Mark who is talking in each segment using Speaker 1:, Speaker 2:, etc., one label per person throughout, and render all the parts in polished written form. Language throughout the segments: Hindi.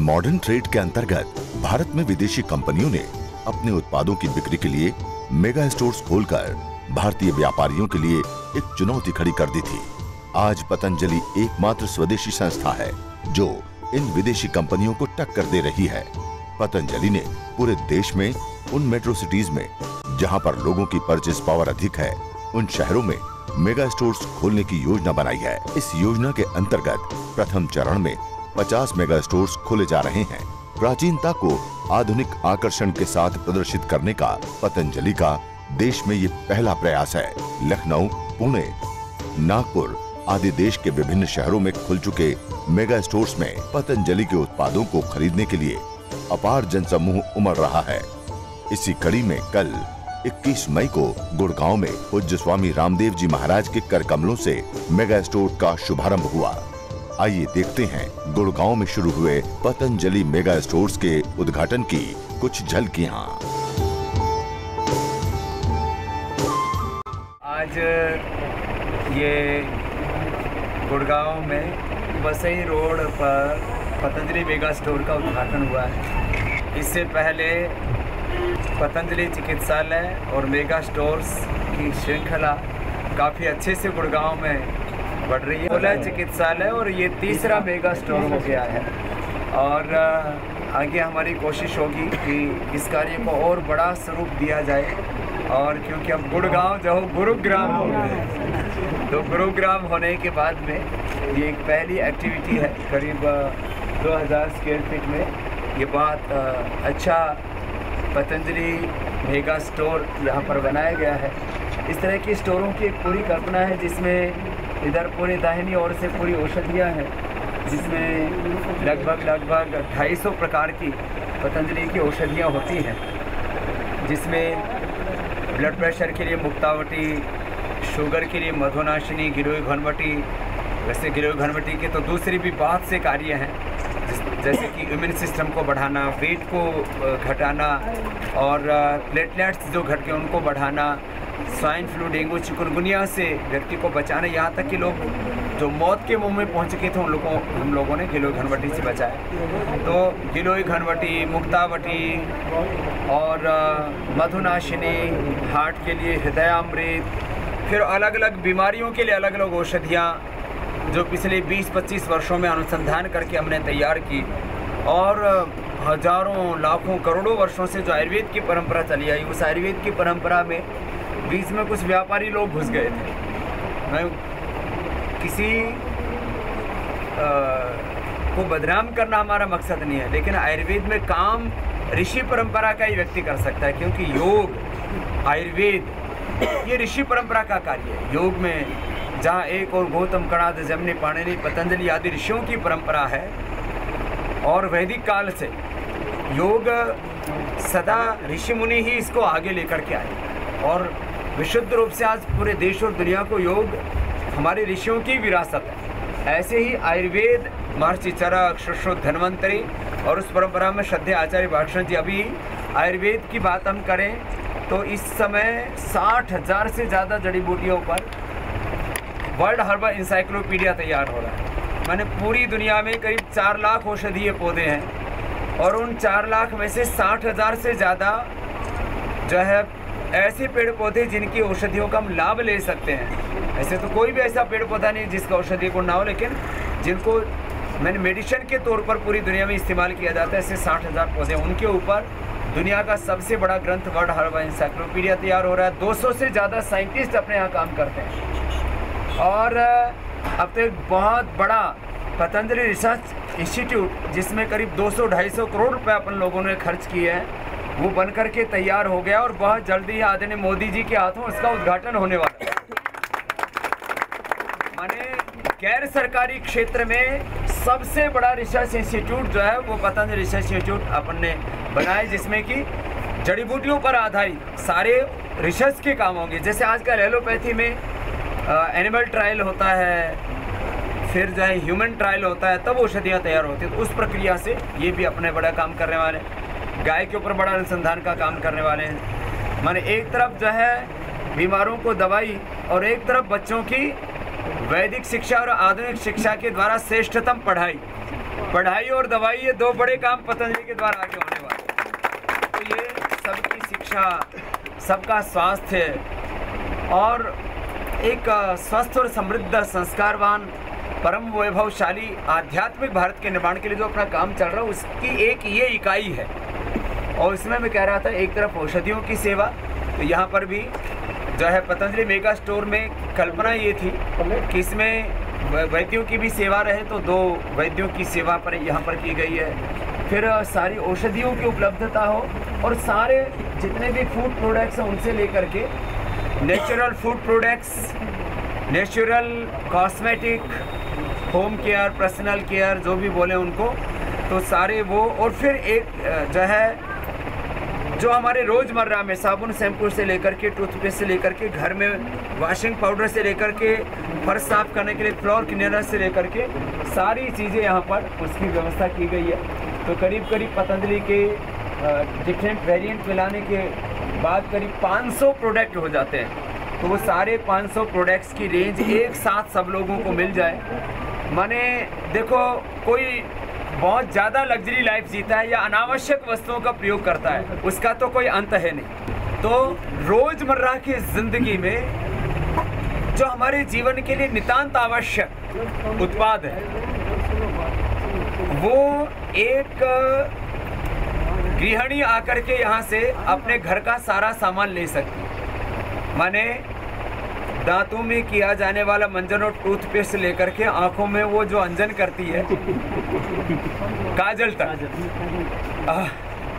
Speaker 1: मॉडर्न ट्रेड के अंतर्गत भारत में विदेशी कंपनियों ने अपने उत्पादों की बिक्री के लिए मेगा स्टोर्स खोलकर भारतीय व्यापारियों के लिए एक चुनौती खड़ी कर दी थी। आज पतंजलि एकमात्र स्वदेशी संस्था है जो इन विदेशी कंपनियों को टक्कर दे रही है। पतंजलि ने पूरे देश में उन मेट्रो सिटीज में जहां पर लोगों की परचेज पावर अधिक है, उन शहरों में मेगा स्टोर्स खोलने की योजना बनाई है। इस योजना के अंतर्गत प्रथम चरण में 50 मेगा स्टोर्स खोले जा रहे हैं। प्राचीनता को आधुनिक आकर्षण के साथ प्रदर्शित करने का पतंजलि का देश में ये पहला प्रयास है। लखनऊ, पुणे, नागपुर आदि देश के विभिन्न शहरों में खुल चुके मेगा स्टोर्स में पतंजलि के उत्पादों को खरीदने के लिए अपार जनसमूह उमड़ रहा है। इसी कड़ी में कल 21 मई को गुड़गांव में पूज्य स्वामी रामदेव जी महाराज के कर कमलों से मेगा स्टोर का शुभारंभ हुआ। आइए देखते हैं गुड़गांव में शुरू हुए पतंजलि मेगा स्टोर्स के उद्घाटन की कुछ झलकियां।
Speaker 2: आज ये गुड़गांव में बसई रोड पर पतंजलि मेगा स्टोर का उद्घाटन हुआ है। इससे पहले पतंजलि चिकित्सालय और मेगा स्टोर्स की श्रृंखला काफ़ी अच्छे से गुड़गांव में बढ़ रही है। 16 चिकित्सालय और ये तीसरा मेगा स्टोर हो गया है और आगे हमारी कोशिश होगी कि इस कार्य को और बड़ा स्वरूप दिया जाए। और क्योंकि अब गुड़गांव जो गुरुग्राम हो गए, तो गुरुग्राम होने के बाद में ये एक पहली एक्टिविटी है। करीब 2000 स्क्वायर फीट में ये बहुत अच्छा पतंजलि मेगा स्टोर यहाँ पर बनाया गया है। इस तरह की स्टोरों की एक पूरी कल्पना है जिसमें इधर पूरी दाहिनी ओर से पूरी औषधियाँ हैं, जिसमें लगभग 250 प्रकार की पतंजलि की औषधियाँ होती हैं, जिसमें ब्लड प्रेशर के लिए मुक्तावटी, शुगर के लिए मधुनाशिनी, गिलोय घनवटी। वैसे गिलोय घनवटी के तो दूसरी भी बहुत से कार्य हैं, जैसे कि इम्यून सिस्टम को बढ़ाना, वेट को घटाना और प्लेटलेट्स जो घट के उनको बढ़ाना, स्वाइन फ्लू, डेंगू, चिकनगुनिया से व्यक्ति को बचाना। यहाँ तक कि लोग जो मौत के मुंह में पहुँच चुके थे उन लोगों हम लोगों ने गिलोय घनवटी से बचाया। तो गिलोय घनवटी, मुक्तावटी और मधुनाशिनी, हार्ट के लिए हृदयामृत, फिर अलग अलग बीमारियों के लिए अलग अलग औषधियाँ जो पिछले 20-25 वर्षों में अनुसंधान करके हमने तैयार की। और हजारों, लाखों, करोड़ों वर्षों से जो आयुर्वेद की परंपरा चली आई, उस आयुर्वेद की परंपरा में बीच में कुछ व्यापारी लोग घुस गए थे। मैं किसी को बदनाम करना हमारा मकसद नहीं है, लेकिन आयुर्वेद में काम ऋषि परंपरा का ही व्यक्ति कर सकता है, क्योंकि योग, आयुर्वेद ये ऋषि परंपरा का कार्य है। योग में जहाँ एक और गौतम, कणाद, जमनी, पाणिनि, पतंजलि आदि ऋषियों की परंपरा है और वैदिक काल से योग सदा ऋषि मुनि ही इसको आगे लेकर के आए और विशुद्ध रूप से आज पूरे देश और दुनिया को योग हमारे ऋषियों की विरासत है। ऐसे ही आयुर्वेद, महर्षि चरक, सुश्रुत, धन्वंतरी और उस परंपरा में श्रद्धेय आचार्य भाषण जी। अभी आयुर्वेद की बात हम करें तो इस समय 60,000 से ज़्यादा जड़ी बूटियों पर वर्ल्ड हर्बल इंसाइक्लोपीडिया तैयार हो रहा है। मैंने पूरी दुनिया में करीब 4 लाख औषधीय पौधे हैं और उन 4 लाख में से 60,000 से ज़्यादा जो है ऐसे पेड़ पौधे जिनकी औषधियों का हम लाभ ले सकते हैं। ऐसे तो कोई भी ऐसा पेड़ पौधा नहीं जिसका औषधि गुण ना हो, लेकिन जिनको मैंने मेडिसिन के तौर पर पूरी दुनिया में इस्तेमाल किया जाता है, ऐसे 60,000 पौधे। उनके ऊपर दुनिया का सबसे बड़ा ग्रंथ वर्ल्ड हर्बल इंसाइक्लोपीडिया तैयार हो रहा है। 200 से ज़्यादा साइंटिस्ट अपने यहाँ काम करते हैं और अब तो एक बहुत बड़ा पतंजलि रिसर्च इंस्टीट्यूट जिसमें करीब 200-250 करोड़ रुपए अपन लोगों ने खर्च किए हैं, वो बन करके तैयार हो गया और बहुत जल्दी ही आदरणीय मोदी जी के हाथों उसका उद्घाटन होने वाला है। माने गैर सरकारी क्षेत्र में सबसे बड़ा रिसर्च इंस्टीट्यूट जो है वो पतंजलि रिसर्च इंस्टीट्यूट अपन ने बनाया, जिसमें कि जड़ी बूटियों पर आधारित सारे रिसर्च के काम होंगे। जैसे आजकल एलोपैथी में एनिमल ट्रायल होता है, फिर जो है ह्यूमन ट्रायल होता है, तब औषधियाँ तैयार होती है। तो उस प्रक्रिया से ये भी अपने बड़ा काम करने वाले हैं। गाय के ऊपर बड़ा अनुसंधान का काम करने वाले हैं। माने एक तरफ जो है बीमारों को दवाई और एक तरफ बच्चों की वैदिक शिक्षा और आधुनिक शिक्षा के द्वारा श्रेष्ठतम पढ़ाई। पढ़ाई और दवाई, ये दो बड़े काम पतंजलि के द्वारा आगे होने वाले। तो ये सबकी शिक्षा, सबका स्वास्थ्य और एक स्वस्थ और समृद्ध, संस्कारवान, परम वैभवशाली आध्यात्मिक भारत के निर्माण के लिए जो अपना काम चल रहा है, उसकी एक ये इकाई है। और इसमें मैं कह रहा था, एक तरफ औषधियों की सेवा, तो यहाँ पर भी जो है पतंजलि मेगा स्टोर में कल्पना ये थी कि इसमें वैद्यों की भी सेवा रहे, तो 2 वैद्यों की सेवा पर यहाँ पर की गई है। फिर सारी औषधियों की उपलब्धता हो और सारे जितने भी फूड प्रोडक्ट्स हैं उनसे लेकर के natural food products, natural cosmetic, home care, personal care, जो भी बोले उनको, तो सारे वो। और फिर एक जो है जो हमारे रोज़मर्रा में साबुन शैम्पू से लेकर के, टूथपेस्ट से लेकर के, घर में वॉशिंग पाउडर से लेकर के, फर्श साफ करने के लिए फ्लोर क्लीनर से लेकर के सारी चीज़ें यहाँ पर उसकी व्यवस्था की गई है। तो करीब करीब पतंजलि के डिफरेंट वेरिएंट मिलाने के बाद करीब 500 प्रोडक्ट हो जाते हैं। तो वो सारे 500 प्रोडक्ट्स की रेंज एक साथ सब लोगों को मिल जाए। माने देखो, कोई बहुत ज़्यादा लग्जरी लाइफ जीता है या अनावश्यक वस्तुओं का प्रयोग करता है, उसका तो कोई अंत है नहीं। तो रोज़मर्रा की ज़िंदगी में जो हमारे जीवन के लिए नितांत आवश्यक उत्पाद है, वो एक गृहिणी आकर के यहाँ से अपने घर का सारा सामान ले सकती है। माने दांतों में किया जाने वाला मंजन और टूथपेस्ट लेकर के आंखों में वो जो अंजन करती है, काजल तक,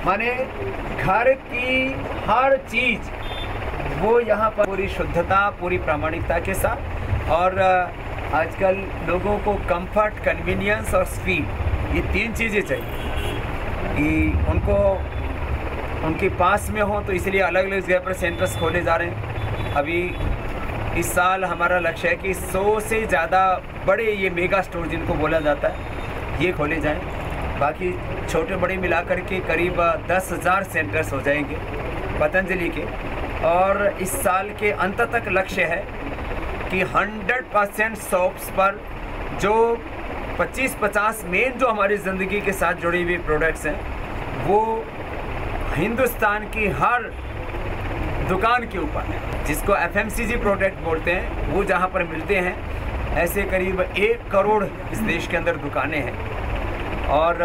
Speaker 2: माने घर की हर चीज वो यहाँ पर पूरी शुद्धता, पूरी प्रामाणिकता के साथ। और आजकल लोगों को कंफर्ट, कन्वीनियंस और स्पीड, ये 3 चीज़ें चाहिए कि उनको उनके पास में हो। तो इसलिए अलग अलग जगह पर सेंटर्स खोले जा रहे हैं। अभी इस साल हमारा लक्ष्य है कि 100 से ज़्यादा बड़े ये मेगा स्टोर जिनको बोला जाता है, ये खोले जाएं। बाकी छोटे बड़े मिलाकर के करीब 10,000 सेंटर्स हो जाएंगे पतंजलि के। और इस साल के अंत तक लक्ष्य है कि 100% शॉप्स पर जो 25-50 मेन जो हमारी ज़िंदगी के साथ जुड़ी हुई प्रोडक्ट्स हैं, वो हिंदुस्तान की हर दुकान के ऊपर, जिसको FMCG प्रोडक्ट बोलते हैं, वो जहाँ पर मिलते हैं, ऐसे करीब 1 करोड़ इस देश के अंदर दुकानें हैं। और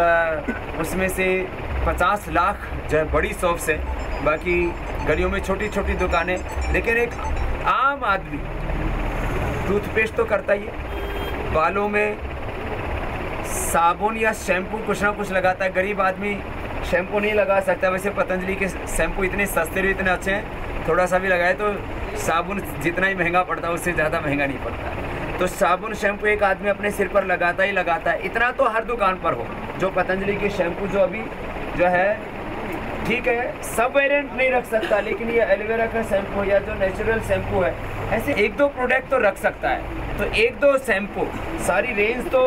Speaker 2: उसमें से 50 लाख जो है बड़ी शॉप्स है, बाकी गलियों में छोटी छोटी दुकानें। लेकिन एक आम आदमी टूथपेस्ट तो करता ही है, बालों में साबुन या शैम्पू कुछ ना कुछ लगाता है। गरीब आदमी शैम्पू नहीं लगा सकता। वैसे पतंजलि के शैम्पू इतने सस्ते और इतने अच्छे हैं, थोड़ा सा भी लगाए तो साबुन जितना ही महंगा पड़ता है उससे ज़्यादा महंगा नहीं पड़ता। तो साबुन शैम्पू एक आदमी अपने सिर पर लगाता ही लगाता है। इतना तो हर दुकान पर हो। जो पतंजलि के शैम्पू जो अभी जो है, ठीक है, सब वेरिएंट नहीं रख सकता, लेकिन ये एलोवेरा का शैम्पू या जो नेचुरल शैम्पू है, ऐसे 1-2 प्रोडक्ट तो रख सकता है। तो 1-2 शैम्पू, सारी रेंज तो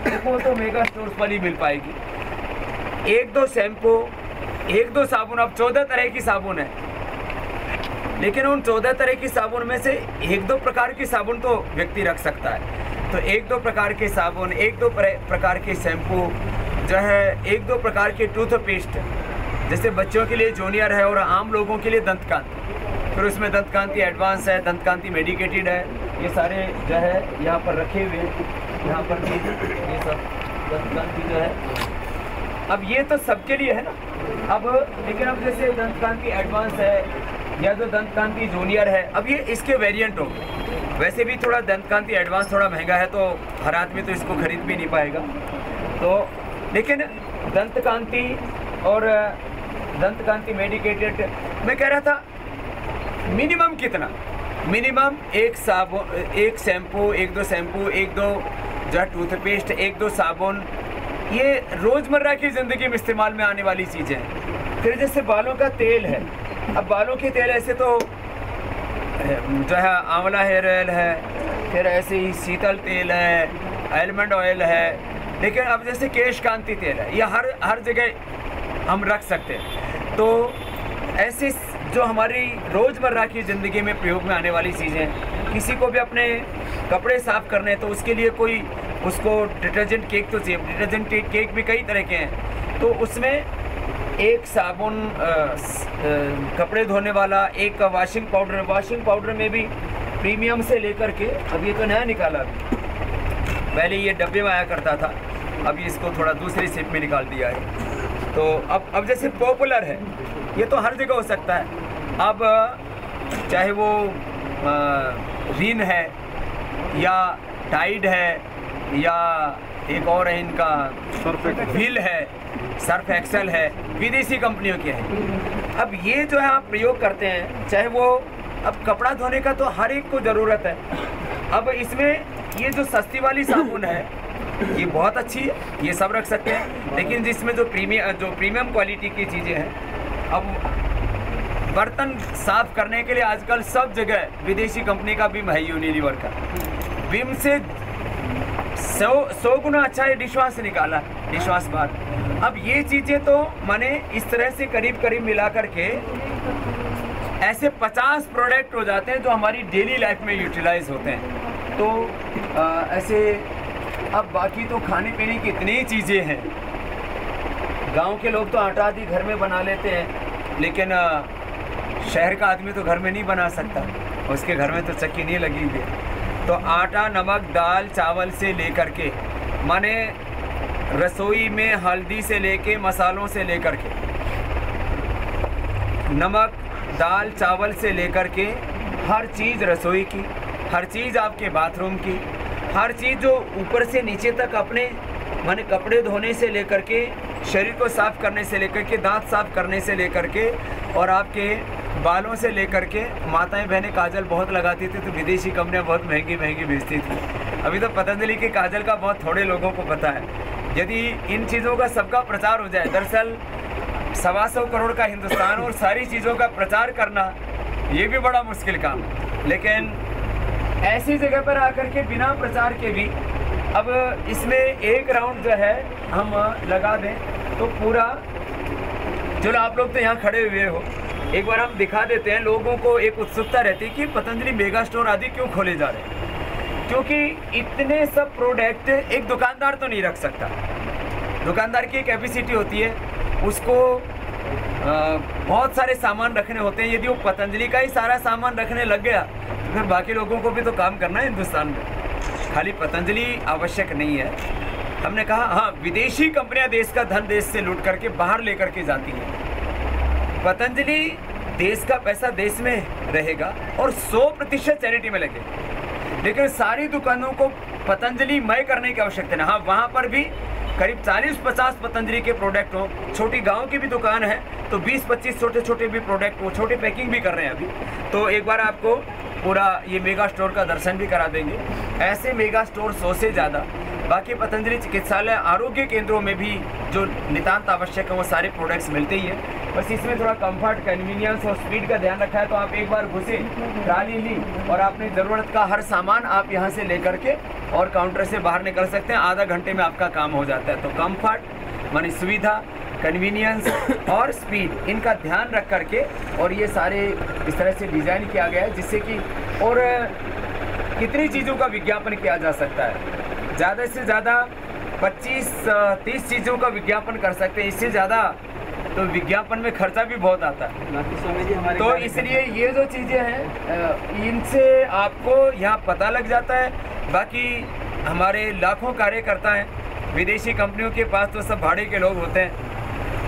Speaker 2: देखो तो मेगा स्टोर्स पर ही मिल पाएगी। 1-2 शैम्पू, 1-2 साबुन। अब 14 तरह की साबुन है, लेकिन उन 14 तरह की साबुन में से 1-2 प्रकार की साबुन तो व्यक्ति रख सकता है। तो 1-2 प्रकार के साबुन, 1-2 प्रकार के शैम्पू जो है, 1-2 प्रकार के टूथपेस्ट, जैसे बच्चों के लिए जूनियर है और आम लोगों के लिए दंतकांति। फिर उसमें दंतकांति एडवांस है, दंतकांति मेडिकेटेड है। ये सारे जो है यहाँ पर रखे हुए, यहाँ पर भी ये सब दंतकांति जो है। अब ये तो सबके लिए है ना। अब लेकिन अब जैसे दंतकांति एडवांस है या जो दंतकांति जूनियर है, अब ये इसके वेरिएंट होंगे। वैसे भी थोड़ा दंतकांति एडवांस थोड़ा महंगा है, तो हर आदमी तो इसको खरीद भी नहीं पाएगा। तो लेकिन दंतकांति और दंतकांति मेडिकेटेड, मैं कह रहा था मिनिमम कितना, मिनिमम 1 साबुन, 1 शैम्पू, 1-2 शैम्पू, 1-2 जो है टूथपेस्ट, 1-2 साबुन, ये रोज़मर्रा की ज़िंदगी में इस्तेमाल में आने वाली चीज़ें हैं। फिर जैसे बालों का तेल है, अब बालों के तेल ऐसे तो जो है आंवला हेयर ऑयल है, फिर ऐसे ही शीतल तेल है, आलमंड ऑयल है। लेकिन अब जैसे केश कांति तेल है, ये हर जगह हम रख सकते हैं। तो ऐसे जो हमारी रोज़मर्रा की ज़िंदगी में प्रयोग में आने वाली चीज़ें, किसी को भी अपने कपड़े साफ़ करने तो उसके लिए कोई उसको डिटर्जेंट केक तो चाहिए। डिटर्जेंट केक भी कई तरह के हैं, तो उसमें एक साबुन कपड़े धोने वाला, एक वॉशिंग पाउडर में भी प्रीमियम से लेकर के, अब ये तो नया निकाला अभी, पहले ये डब्बे में आया करता था, अभी इसको थोड़ा दूसरी शेप में निकाल दिया है। तो अब जैसे पॉपुलर है, ये तो हर जगह हो सकता है। अब चाहे वो रिन है या टाइड है या एक और है इनका व्हील है, सर्फ एक्सेल है, विदेशी कंपनियों के हैं। अब ये जो है आप प्रयोग करते हैं, चाहे वो, अब कपड़ा धोने का तो हर एक को ज़रूरत है। अब इसमें ये जो सस्ती वाली साबुन है ये बहुत अच्छी है, ये सब रख सकते हैं, लेकिन जिसमें जो प्रीमियम क्वालिटी की चीज़ें हैं, अब बर्तन साफ करने के लिए आजकल सब जगह विदेशी कंपनी का विम है, यूनिलीवर का विम से 100 गुना अच्छा है डिशवॉश निकाला, डिशवॉश बार। अब ये चीज़ें तो माने इस तरह से करीब करीब मिला करके ऐसे 50 प्रोडक्ट हो जाते हैं जो हमारी डेली लाइफ में यूटिलाइज होते हैं। तो ऐसे अब बाकी तो खाने पीने की इतनी चीज़ें हैं। गांव के लोग तो आटा आदि घर में बना लेते हैं, लेकिन शहर का आदमी तो घर में नहीं बना सकता, उसके घर में तो चक्की नहीं लगी हुई है। तो आटा, नमक, दाल, चावल से लेकर के, माने रसोई में हल्दी से लेके मसालों से लेकर के, नमक, दाल, चावल से लेकर के हर चीज़ रसोई की, हर चीज़ आपके बाथरूम की, हर चीज़ जो ऊपर से नीचे तक अपने माने कपड़े धोने से लेकर के, शरीर को साफ़ करने से लेकर के, दांत साफ़ करने से लेकर के, और आपके बालों से लेकर के, माताएं बहनें काजल बहुत लगाती थी तो विदेशी कंपनियां बहुत महंगी महंगी बेचती थी। अभी तो पतंजलि के काजल का बहुत थोड़े लोगों को पता है। यदि इन चीज़ों का सबका प्रचार हो जाए, दरअसल 125 करोड़ का हिंदुस्तान और सारी चीज़ों का प्रचार करना ये भी बड़ा मुश्किल काम, लेकिन ऐसी जगह पर आकर के बिना प्रचार के भी अब इसमें एक राउंड जो है हम लगा दें तो पूरा, चलो आप लोग तो यहाँ खड़े हुए हो, एक बार हम दिखा देते हैं। लोगों को एक उत्सुकता रहती है कि पतंजलि मेगा स्टोर आदि क्यों खोले जा रहे हैं, क्योंकि इतने सब प्रोडक्ट एक दुकानदार तो नहीं रख सकता। दुकानदार की एक कैपेसिटी होती है, उसको बहुत सारे सामान रखने होते हैं। यदि वो पतंजलि का ही सारा सामान रखने लग गया तो फिर बाकी लोगों को भी तो काम करना है हिंदुस्तान में, खाली पतंजलि आवश्यक नहीं है। हमने कहा हाँ, विदेशी कंपनियां देश का धन देश से लूट करके बाहर लेकर के जाती हैं। पतंजलि देश का पैसा देश में रहेगा और 100% चैरिटी में लगेगा, लेकिन सारी दुकानों को पतंजलि मय करने की आवश्यकता नहीं। हाँ, वहाँ पर भी करीब 40-50 पतंजलि के प्रोडक्ट हों। छोटी गांव की भी दुकान है तो 20-25 छोटे छोटे भी प्रोडक्ट, वो छोटे पैकिंग भी कर रहे हैं अभी। तो एक बार आपको पूरा ये मेगा स्टोर का दर्शन भी करा देंगे। ऐसे मेगा स्टोर 100 से ज़्यादा बाकी पतंजलि चिकित्सालय आरोग्य केंद्रों में भी जो नितांत आवश्यक है वो सारे प्रोडक्ट्स मिलते ही हैं। बस इसमें थोड़ा कंफर्ट, कन्वीनियंस और स्पीड का ध्यान रखा है। तो आप एक बार घुसे, ट्राली ली और आपने ज़रूरत का हर सामान आप यहाँ से लेकर के और काउंटर से बाहर निकल सकते हैं। आधा घंटे में आपका काम हो जाता है। तो कंफर्ट मानी सुविधा, कन्वीनियंस और स्पीड, इनका ध्यान रख करके और ये सारे इस तरह से डिज़ाइन किया गया है जिससे कि और कितनी चीज़ों का विज्ञापन किया जा सकता है। ज़्यादा से ज़्यादा 25-30 चीज़ों का विज्ञापन कर सकते हैं। इससे ज़्यादा तो विज्ञापन में खर्चा भी बहुत आता है। तो इसलिए ये जो चीज़ें हैं इनसे आपको यहाँ पता लग जाता है। बाकी हमारे लाखों कार्यकर्ता हैं, विदेशी कंपनियों के पास तो सब भाड़े के लोग होते हैं।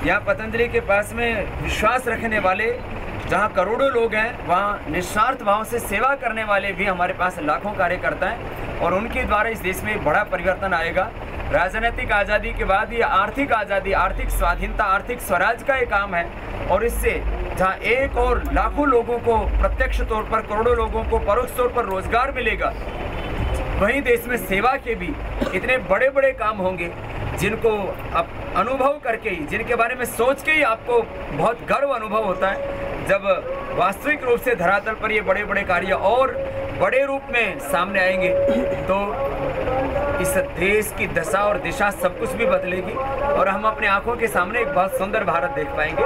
Speaker 2: यहाँ पतंजलि के पास में विश्वास रखने वाले जहाँ करोड़ों लोग हैं, वहाँ निस्वार्थ भाव से सेवा करने वाले भी हमारे पास लाखों कार्यकर्ता हैं और उनके द्वारा इस देश में बड़ा परिवर्तन आएगा। राजनीतिक आज़ादी के बाद ये आर्थिक आज़ादी, आर्थिक स्वाधीनता, आर्थिक स्वराज का ये काम है। और इससे जहाँ एक और लाखों लोगों को प्रत्यक्ष तौर पर, करोड़ों लोगों को परोक्ष तौर पर रोजगार मिलेगा, वहीं देश में सेवा के भी इतने बड़े बड़े काम होंगे जिनको आप अनुभव करके ही, जिनके बारे में सोच के ही आपको बहुत गर्व अनुभव होता है जब वास्तविक रूप से धरातल पर ये बड़े बड़े कार्य और बड़े रूप में सामने आएंगे। तो इस देश की दशा और दिशा सब कुछ भी बदलेगी और हम अपने आंखों के सामने एक बहुत सुंदर भारत देख पाएंगे।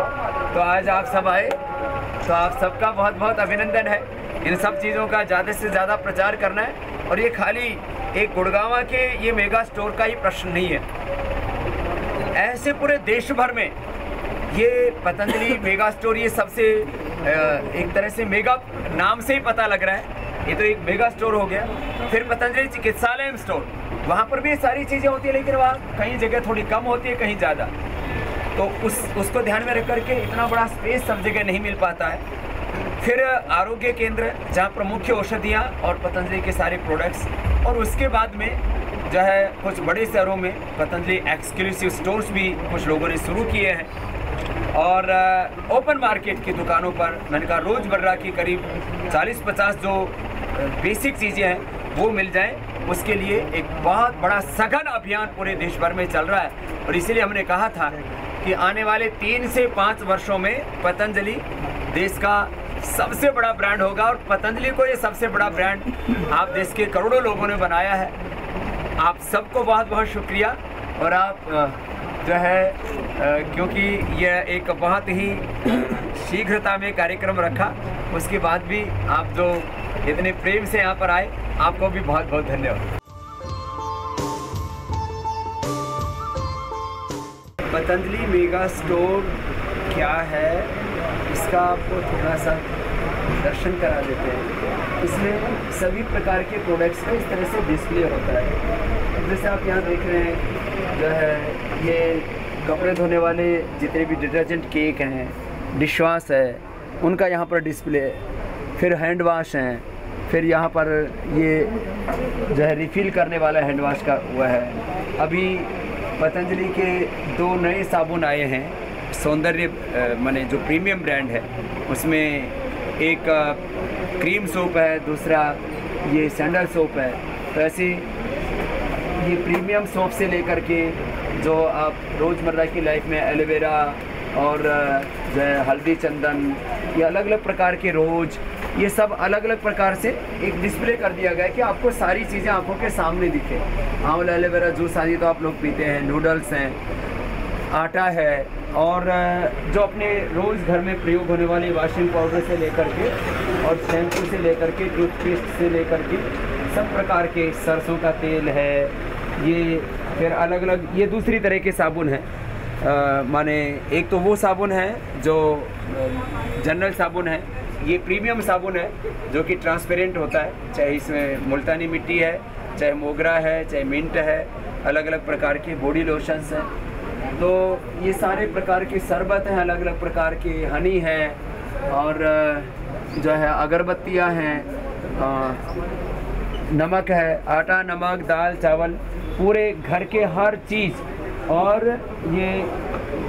Speaker 2: तो आज आप सब आए तो आप सबका बहुत बहुत अभिनंदन है। इन सब चीज़ों का ज़्यादा से ज़्यादा प्रचार करना है और ये खाली एक गुड़गांव के ये मेगा स्टोर का ही प्रश्न नहीं है, ऐसे पूरे देश भर में ये पतंजलि मेगा स्टोर ये सबसे एक तरह से मेगा नाम से ही पता लग रहा है, ये तो एक मेगा स्टोर हो गया। फिर पतंजलि चिकित्सालय स्टोर, वहाँ पर भी ये सारी चीज़ें होती है, लेकिन वहाँ कहीं जगह थोड़ी कम होती है, कहीं ज़्यादा, तो उसको ध्यान में रख करके इतना बड़ा स्पेस सब जगह नहीं मिल पाता है। फिर आरोग्य केंद्र जहाँ पर मुख्य औषधियाँ और पतंजलि के सारे प्रोडक्ट्स, और उसके बाद में जो है कुछ बड़े शहरों में पतंजलि एक्सक्लूसिव स्टोर्स भी कुछ लोगों ने शुरू किए हैं, और ओपन मार्केट की दुकानों पर मैंने कहा रोज़मर्रा की करीब 40-50 जो बेसिक चीज़ें हैं वो मिल जाएं, उसके लिए एक बहुत बड़ा सघन अभियान पूरे देश भर में चल रहा है। और इसीलिए हमने कहा था कि आने वाले 3 से 5 वर्षों में पतंजलि देश का सबसे बड़ा ब्रांड होगा, और पतंजलि को ये सबसे बड़ा ब्रांड आप देश के करोड़ों लोगों ने बनाया है। आप सबको बहुत बहुत शुक्रिया। और आप जो है क्योंकि यह एक बहुत ही शीघ्रता में कार्यक्रम रखा, उसके बाद भी आप जो इतने प्रेम से यहाँ पर आए, आपको भी बहुत बहुत धन्यवाद। पतंजलि मेगा स्टोर क्या है, इसका आपको थोड़ा सा दर्शन करा देते हैं। इसमें सभी प्रकार के प्रोडक्ट्स का इस तरह से डिस्प्ले होता है। जैसे आप यहाँ देख रहे हैं जो है ये कपड़े धोने वाले जितने भी डिटर्जेंट केक हैं, डिश वॉश है, उनका यहाँ पर डिस्प्ले है। फिर हैंड वॉश हैं, फिर यहाँ पर ये जो है रिफ़िल करने वाला हैंड वॉश का हुआ है। अभी पतंजलि के 2 नए साबुन आए हैं, सौंदर्य माने जो प्रीमियम ब्रांड है, उसमें एक क्रीम सोप है, दूसरा ये सैंडल सोप है। तो ऐसे ये प्रीमियम सोप से लेकर के जो आप रोज़मर्रा की लाइफ में एलोवेरा और जो है हल्दी चंदन, ये अलग अलग प्रकार के रोज़, ये सब अलग अलग प्रकार से एक डिस्प्ले कर दिया गया है कि आपको सारी चीज़ें आंखों के सामने दिखे। आंवला एलोवेरा जूस आदि तो आप लोग पीते हैं, नूडल्स हैं, आटा है, और जो अपने रोज़ घर में प्रयोग होने वाली वॉशिंग पाउडर से लेकर के और शैम्पू से लेकर के टूथपेस्ट से लेकर के सब प्रकार के, सरसों का तेल है, ये फिर अलग अलग ये दूसरी तरह के साबुन हैं। माने एक तो वो साबुन है जो जनरल साबुन है, ये प्रीमियम साबुन है जो कि ट्रांसपेरेंट होता है, चाहे इसमें मुल्तानी मिट्टी है, चाहे मोगरा है, चाहे मिंट है, अलग अलग प्रकार के बॉडी लोशंस हैं। तो ये सारे प्रकार के शरबत हैं, अलग अलग प्रकार के हनी है, और जो है अगरबत्तियाँ हैं, नमक है, आटा, नमक, दाल, चावल, पूरे घर के हर चीज़। और ये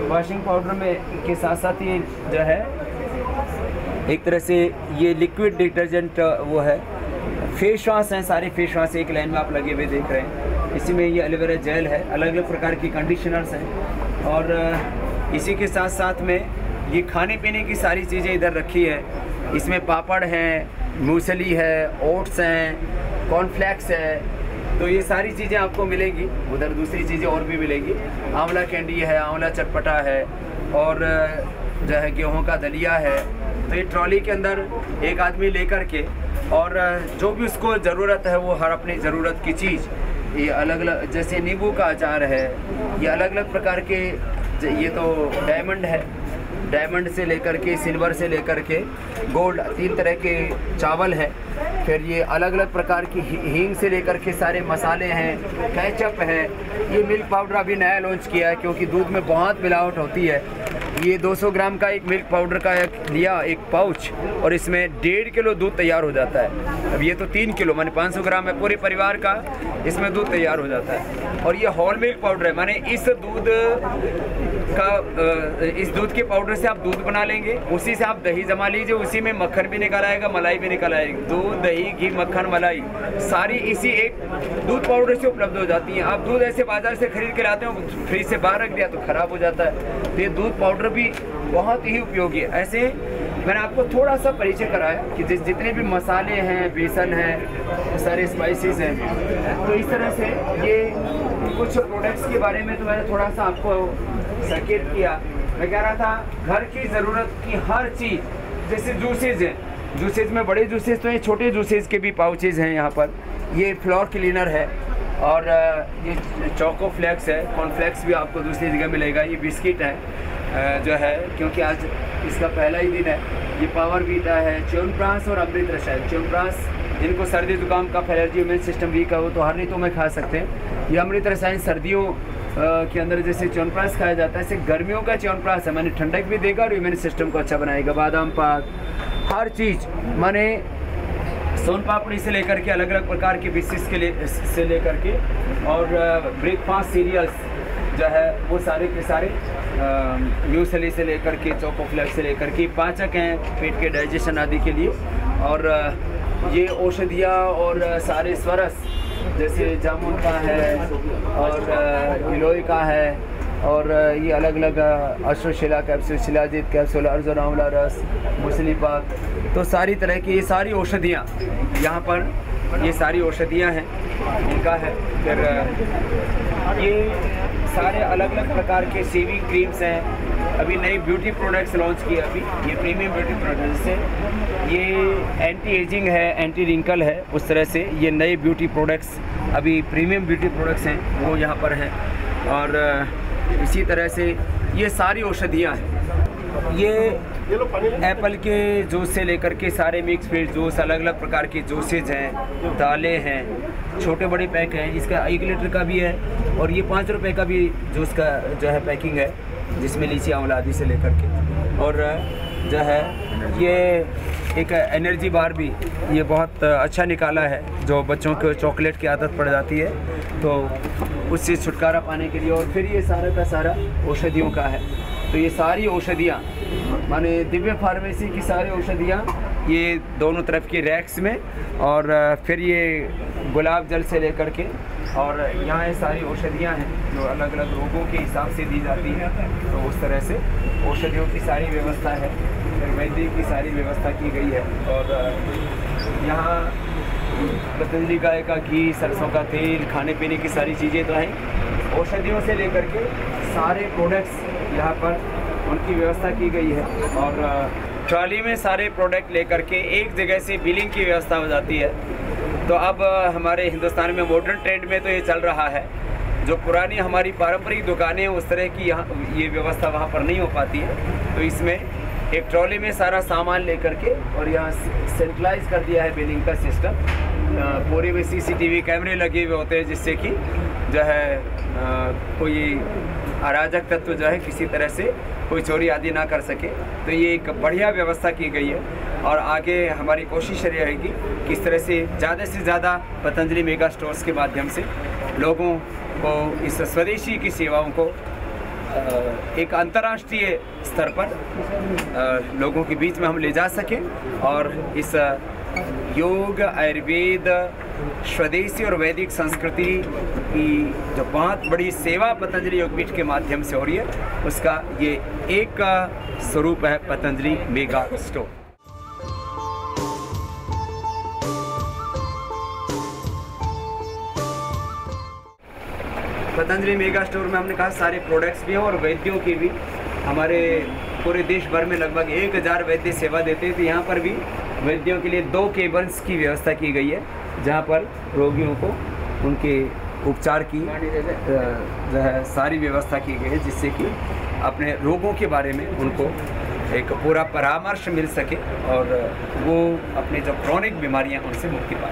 Speaker 2: वॉशिंग पाउडर में के साथ साथ ये जो है एक तरह से ये लिक्विड डिटर्जेंट वो है। फेस वॉश हैं, सारे फेस वॉश एक लाइन में आप लगे हुए देख रहे हैं। इसी में ये एलोवेरा जेल है, अलग अलग प्रकार की कंडीशनर्स हैं, और इसी के साथ साथ में ये खाने पीने की सारी चीज़ें इधर रखी है। इसमें पापड़ हैं, मूसली है, ओट्स हैं, कॉर्नफ्लेक्स है, तो ये सारी चीज़ें आपको मिलेंगी। उधर दूसरी चीज़ें और भी मिलेंगी, आंवला कैंडी है, आंवला चटपटा है, और जो है गेहूं का दलिया है। तो ये ट्रॉली के अंदर एक आदमी लेकर के, और जो भी उसको ज़रूरत है वो हर अपनी ज़रूरत की चीज़, ये अलग अलग, जैसे नींबू का अचार है, ये अलग अलग प्रकार के, ये तो डायमंड है, डायमंड से लेकर के सिल्वर से लेकर के गोल्ड, 3 तरह के चावल है। फिर ये अलग अलग प्रकार की हींग से लेकर के सारे मसाले हैं, केचप है। ये मिल्क पाउडर अभी नया लॉन्च किया है क्योंकि दूध में बहुत मिलावट होती है। ये 200 ग्राम का एक मिल्क पाउडर का लिया एक पाउच, और इसमें 1.5 किलो दूध तैयार हो जाता है। अब ये तो 3 किलो माने 500 ग्राम है, पूरे परिवार का इसमें दूध तैयार हो जाता है। और ये होल मिल्क पाउडर है, माने इस दूध के पाउडर से आप दूध बना लेंगे, उसी से आप दही जमा लीजिए, उसी में मक्खन भी निकल आएगा, मलाई भी निकल आएगी। दूध, दही, घी, मक्खन, मलाई सारी इसी एक दूध पाउडर से उपलब्ध हो जाती हैं। आप दूध ऐसे बाजार से खरीद के लाते हो, फ्रिज से बाहर रख दिया तो ख़राब हो जाता है। तो ये दूध पाउडर भी बहुत ही उपयोगी है। ऐसे मैंने आपको थोड़ा सा परिचय कराया कि जितने भी मसाले हैं, बेसन है, सारे स्पाइसेस हैं, तो इस तरह से ये कुछ प्रोडक्ट्स के बारे में तो मैंने थोड़ा सा आपको संकेत किया। मैं कह रहा था घर की ज़रूरत की हर चीज़, जैसे जूसेज हैं, जूसेज में बड़े जूसेज तो हैं, छोटे जूसेज के भी पाउचेज हैं यहाँ पर। ये फ्लोर क्लीनर है और ये चोको फ्लेक्स है, कॉर्नफ्लेक्स भी आपको दूसरी जगह मिलेगा। ये बिस्किट है जो है, क्योंकि आज इसका पहला ही दिन है। ये पावर वीटा है, च्यवनप्राश और अमृत रसायन। च्यवनप्राश जिनको सर्दी जुकाम का एलर्जी, इम्यून सिस्टम वीक है, वो तो हर ऋतु में खा सकते हैं। ये अमृत रसायन सर्दियों के अंदर जैसे च्यवनप्राश खाया जाता है, ऐसे गर्मियों का च्यवनप्राश है, माने ठंडक भी देगा और इम्यून सिस्टम को अच्छा बनाएगा। बादाम पाक, हर चीज़, माने सोन पापड़ी से लेकर के अलग अलग प्रकार के बिस्किट्स के लिए से लेकर के और ब्रेकफास्ट सीरियल्स जो है वो सारे के सारे म्यूसली से लेकर के चोको फ्लेक्स से लेकर के पाचक हैं पेट के डाइजेशन आदि के लिए। और ये औषधियाँ और सारे स्वरस जैसे जामुन का है और गिलोय का है और ये अलग अलग अश्वशिला कैप्सूल, शिलाजीत कैप्सूल, अर्जुन आंवला रस, मुसली पाक, तो सारी तरह की ये सारी औषधियाँ यहाँ पर, ये सारी औषधियाँ हैं इनका है। फिर ये सारे अलग अलग प्रकार के शेविंग क्रीम्स हैं। अभी नई ब्यूटी प्रोडक्ट्स लॉन्च किए अभी, ये प्रीमियम ब्यूटी प्रोडक्ट्स से, ये एंटी एजिंग है, एंटी रिंकल है, उस तरह से ये नए ब्यूटी प्रोडक्ट्स अभी प्रीमियम ब्यूटी प्रोडक्ट्स हैं वो यहाँ पर हैं। और इसी तरह से ये सारी औषधियाँ हैं। ये एप्पल के जूस से लेकर के सारे मिक्स फ्रूट जूस, अलग अलग प्रकार के जूसेज हैं, दालें हैं, छोटे बड़े पैक हैं। इसका 1 लीटर का भी है और ये 5 रुपए का भी जूस का जो है पैकिंग है, जिसमें लीची आंवला आदि से लेकर के। और जो है ये एक एनर्जी बार भी ये बहुत अच्छा निकाला है, जो बच्चों को चॉकलेट की आदत पड़ जाती है तो उससे छुटकारा पाने के लिए। और फिर ये सारा का सारा औषधियों का है। तो ये सारी औषधियाँ, माने दिव्य फार्मेसी की सारी औषधियाँ ये दोनों तरफ की रैक्स में। और फिर ये गुलाब जल से लेकर के और यहाँ ये सारी औषधियाँ हैं जो अलग अलग रोगों के हिसाब से दी जाती हैं। तो उस तरह से औषधियों की सारी व्यवस्था है, फिर वैद्य की सारी व्यवस्था की गई है। और यहाँ पतंजलि गाय का घी, सरसों का तेल, खाने पीने की सारी चीज़ें तो हैं। औषधियों से लेकर के सारे प्रोडक्ट्स यहाँ पर उनकी व्यवस्था की गई है। और ट्रॉली में सारे प्रोडक्ट लेकर के एक जगह से बिलिंग की व्यवस्था हो जाती है। तो अब हमारे हिंदुस्तान में मॉडर्न ट्रेंड में तो ये चल रहा है, जो पुरानी हमारी पारंपरिक दुकानें हैं उस तरह की यहाँ ये व्यवस्था वहाँ पर नहीं हो पाती है। तो इसमें एक ट्रॉली में सारा सामान लेकर के और यहाँ सेंट्रलाइज कर दिया है बिलिंग का सिस्टम। पूरे में CCTV कैमरे लगे हुए होते हैं, जिससे कि जो है कोई अराजक तत्व जो है किसी तरह से कोई चोरी आदि ना कर सके। तो ये एक बढ़िया व्यवस्था की गई है। और आगे हमारी कोशिश रहेगी कि इस तरह से ज़्यादा पतंजलि मेगा स्टोर्स के माध्यम से लोगों को इस स्वदेशी की सेवाओं को एक अंतर्राष्ट्रीय स्तर पर लोगों के बीच में हम ले जा सकें। और इस योग, आयुर्वेद, स्वदेशी और वैदिक संस्कृति की जो बहुत बड़ी सेवा पतंजलि योगपीठ के माध्यम से हो रही है, उसका ये एक स्वरूप है Patanjali mega store. Patanjali mega store में हमने कहा सारे प्रोडक्ट्स भी हैं और वैद्यों की भी। हमारे पूरे देश भर में लगभग 1000 वैद्य सेवा देते हैं। तो यहाँ पर भी वैद्यों के लिए 2 केबिन्स की व्यवस्था की गई है, जहाँ पर रोगियों को उनके उपचार की जो है सारी व्यवस्था की गई है, जिससे कि अपने रोगों के बारे में उनको एक पूरा परामर्श मिल सके और वो अपनी जो क्रॉनिक बीमारियाँ उनसे मुक्ति पाए।